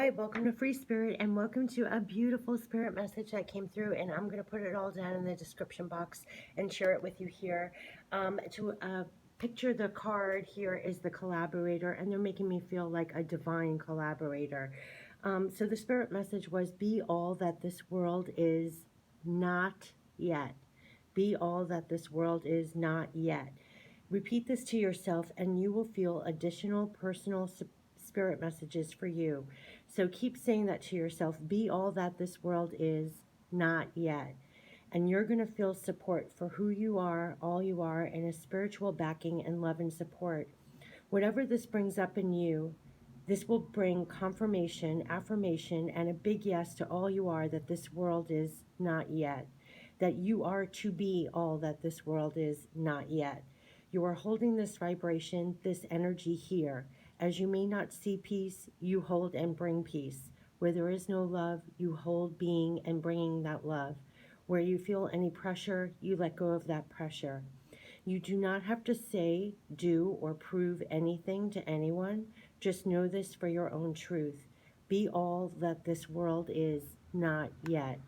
Hi, welcome to Free Spirit and welcome to a beautiful spirit message that came through, and I'm going to put it all down in the description box and share it with you here. To picture the card here is the collaborator, and they're making me feel like a divine collaborator. So the spirit message was, be all that this world is not yet. Be all that this world is not yet. Repeat this to yourself and you will feel additional personal spirit messages for you. So keep saying that to yourself. Be all that this world is not yet. And you're going to feel support for who you are, all you are, and a spiritual backing and love and support. Whatever this brings up in you, this will bring confirmation, affirmation, and a big yes to all you are that this world is not yet. That you are to be all that this world is not yet. You are holding this vibration, this energy here. As you may not see peace, you hold and bring peace. Where there is no love, you hold being and bringing that love. Where you feel any pressure, you let go of that pressure. You do not have to say, do, or prove anything to anyone. Just know this for your own truth. Be all that this world is not yet.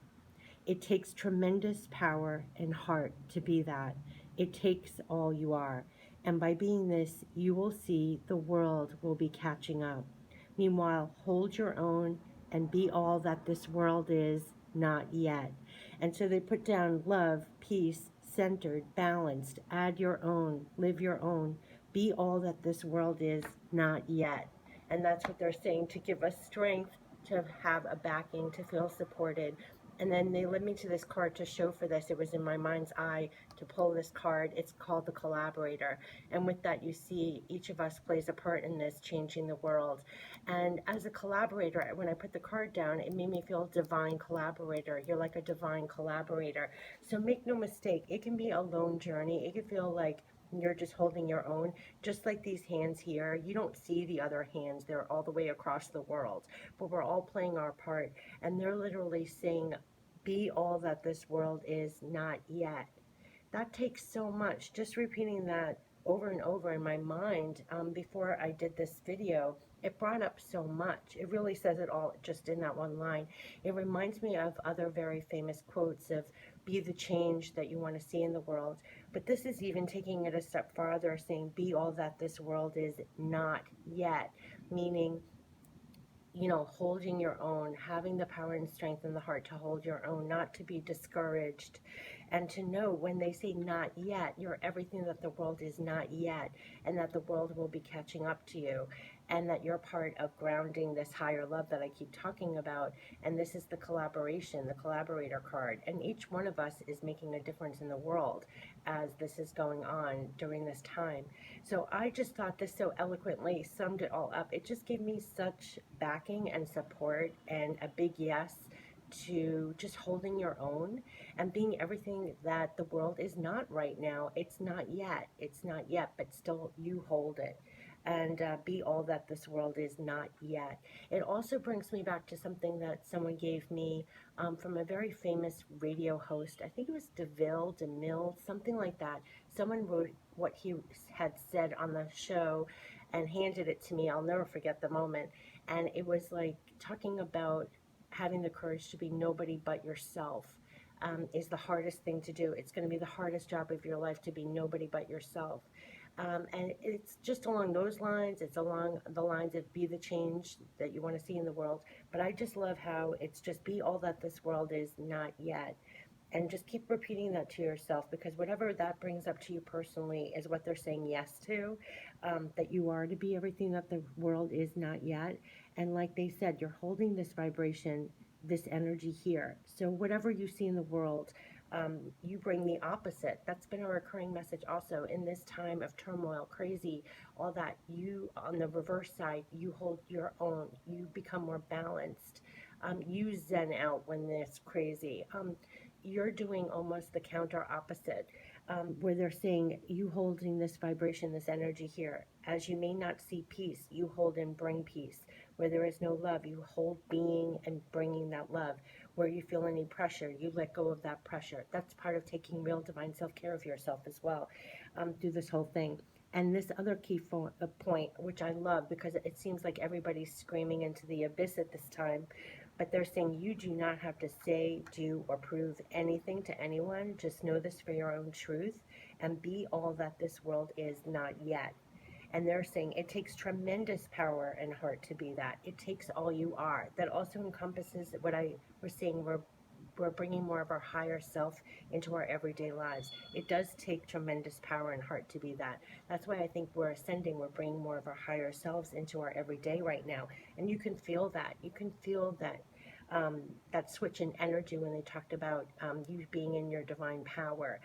It takes tremendous power and heart to be that. It takes all you are. And by being this, you will see the world will be catching up. Meanwhile, hold your own and be all that this world is not yet. And so they put down love, peace, centered, balanced, add your own, live your own, be all that this world is not yet. And that's what they're saying, to give us strength, to have a backing, to feel supported. And then they led me to this card to show for this. It was in my mind's eye to pull this card. It's called the Collaborator. And with that, you see each of us plays a part in this changing the world. And as a collaborator, when I put the card down, it made me feel divine collaborator. You're like a divine collaborator. So make no mistake, it can be a lone journey. It can feel like you're just holding your own, just like these hands here. You don't see the other hands. They're all the way across the world, but we're all playing our part. And they're literally saying, be all that this world is not yet. That takes so much. Just repeating that over and over in my mind before I did this video, it brought up so much. It really says it all just in that one line. It reminds me of other very famous quotes of, be the change that you want to see in the world. But this is even taking it a step farther, saying, be all that this world is not yet, meaning, you know, holding your own, having the power and strength in the heart to hold your own, not to be discouraged, and to know when they say not yet, you're everything that the world is not yet, and that the world will be catching up to you, and that you're part of grounding this higher love that I keep talking about. And this is the collaboration, the collaborator card, and each one of us is making a difference in the world as this is going on during this time. So I just thought this so eloquently summed it all up. It just gave me such backing and support and a big yes to just holding your own and being everything that the world is not right now. It's not yet. It's not yet, but still you hold it. And be all that this world is not yet. It also brings me back to something that someone gave me from a very famous radio host. I think it was DeMille, something like that. Someone wrote what he had said on the show and handed it to me. I'll never forget the moment. And it was like talking about having the courage to be nobody but yourself. Is the hardest thing to do. It's going to be the hardest job of your life to be nobody but yourself. And it's just along those lines. It's along the lines of be the change that you want to see in the world. But I just love how it's just be all that this world is not yet. And just keep repeating that to yourself, because whatever that brings up to you personally is what they're saying yes to, that you are to be everything that the world is not yet. And like they said, you're holding this vibration, this energy here. So whatever you see in the world, you bring the opposite. That's been a recurring message also in this time of turmoil, crazy, all that. You, on the reverse side, you hold your own. You become more balanced. You zen out when it's crazy. You're doing almost the counter opposite, where they're saying you holding this vibration, this energy here. As you may not see peace, you hold and bring peace. Where there is no love, you hold being and bringing that love. Where you feel any pressure, you let go of that pressure. That's part of taking real divine self-care of yourself as well, through this whole thing. And this other key point, which I love because it seems like everybody's screaming into the abyss at this time, but they're saying you do not have to say, do, or prove anything to anyone. Just know this for your own truth and be all that this world is not yet. And they're saying it takes tremendous power and heart to be that. It takes all you are. That also encompasses what I was saying. We're bringing more of our higher self into our everyday lives. It does take tremendous power and heart to be that. That's why I think we're ascending. We're bringing more of our higher selves into our everyday right now. And you can feel that. You can feel that that switch in energy when they talked about you being in your divine power,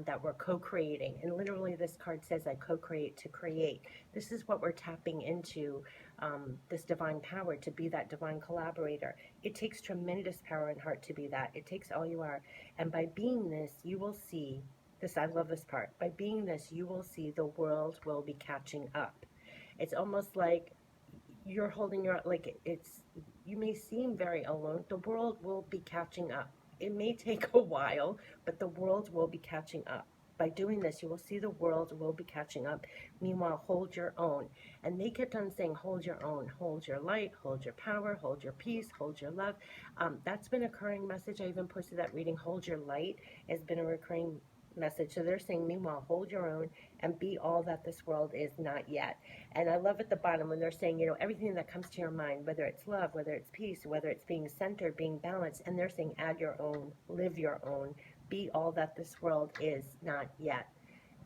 that we're co-creating. And literally this card says, I co-create to create. This is what we're tapping into, this divine power, to be that divine collaborator. It takes tremendous power and heart to be that. It takes all you are. And by being this, you will see this. I love this part. By being this, you will see the world will be catching up. It's almost like you're holding your, like, it's, you may seem very alone. The world will be catching up. It may take a while, but the world will be catching up. By doing this, you will see the world will be catching up. Meanwhile, hold your own. And they kept on saying, hold your own, hold your light, hold your power, hold your peace, hold your love. That's been a recurring message. I even posted that reading, hold your light, has been a recurring message. So they're saying, meanwhile, hold your own and be all that this world is not yet. And I love at the bottom when they're saying, you know, everything that comes to your mind, whether it's love, whether it's peace, whether it's being centered, being balanced, and they're saying, add your own, live your own, be all that this world is not yet.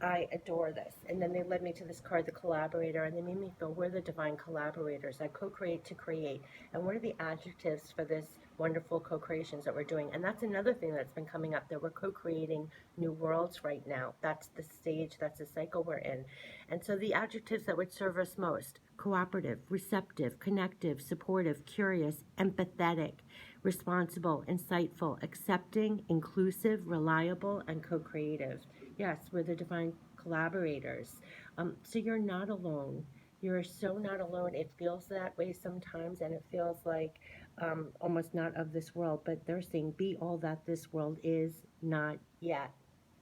I adore this. And then they led me to this card, the Collaborator, and they made me feel we're the divine collaborators. I co-create to create. And what are the adjectives for this wonderful co-creations that we're doing? And that's another thing that's been coming up, that we're co-creating new worlds right now. That's the stage, that's the cycle we're in. And so the adjectives that would serve us most: cooperative, receptive, connective, supportive, curious, empathetic, responsible, insightful, accepting, inclusive, reliable, and co-creative. Yes, we're the divine collaborators. So you're not alone. You're so not alone. It feels that way sometimes, and it feels like almost not of this world. But they're saying, be all that this world is not yet.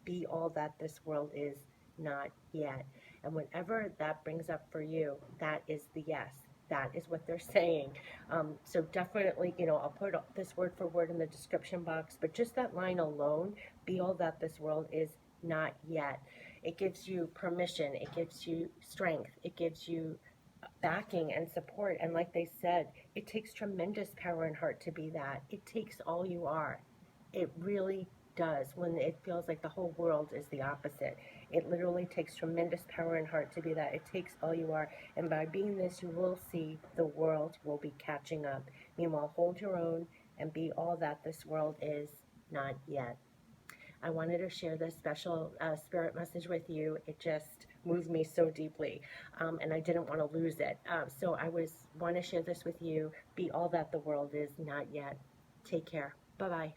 Be all that this world is not yet. And whenever that brings up for you, that is the yes. That is what they're saying. So definitely, you know, I'll put this word for word in the description box, but just that line alone, be all that this world is not yet. It gives you permission. It gives you strength. It gives you backing and support. And like they said, it takes tremendous power and heart to be that. It takes all you are. It really does. When it feels like the whole world is the opposite, it literally takes tremendous power and heart to be that. It takes all you are. And by being this, you will see the world will be catching up. Meanwhile, hold your own and be all that this world is not yet. I wanted to share this special spirit message with you. It just moved me so deeply, and I didn't want to lose it. So I want to share this with you. Be all that the world is not yet. Take care. Bye-bye.